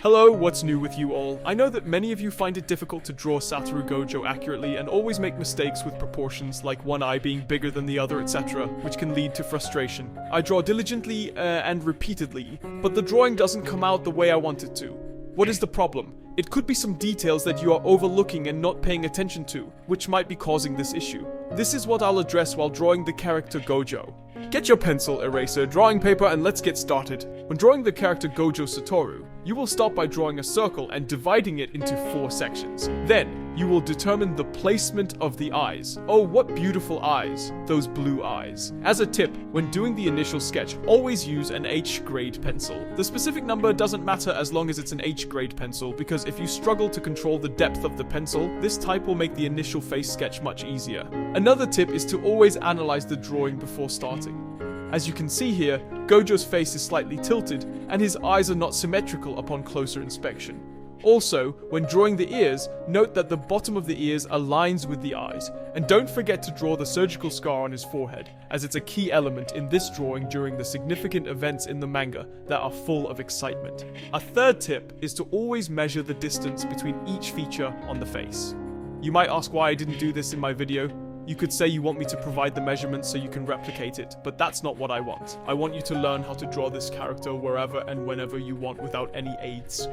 Hello, what's new with you all? I know that many of you find it difficult to draw Satoru Gojo accurately and always make mistakes with proportions like one eye being bigger than the other, etc., which can lead to frustration. I draw diligently and repeatedly, but the drawing doesn't come out the way I want it to. What is the problem? It could be some details that you are overlooking and not paying attention to, which might be causing this issue. This is what I'll address while drawing the character Gojo. Get your pencil, eraser, drawing paper, and let's get started. When drawing the character Gojo Satoru, you will start by drawing a circle and dividing it into 4 sections. Then, you will determine the placement of the eyes. Oh, what beautiful eyes, those blue eyes. As a tip, when doing the initial sketch, always use an H grade pencil. The specific number doesn't matter as long as it's an H grade pencil, because if you struggle to control the depth of the pencil, this type will make the initial face sketch much easier. Another tip is to always analyze the drawing before starting. As you can see here, Gojo's face is slightly tilted, and his eyes are not symmetrical upon closer inspection. Also, when drawing the ears, note that the bottom of the ears aligns with the eyes, and don't forget to draw the surgical scar on his forehead, as it's a key element in this drawing during the significant events in the manga that are full of excitement. A third tip is to always measure the distance between each feature on the face. You might ask why I didn't do this in my video. You could say you want me to provide the measurements so you can replicate it, but that's not what I want. I want you to learn how to draw this character wherever and whenever you want without any aids.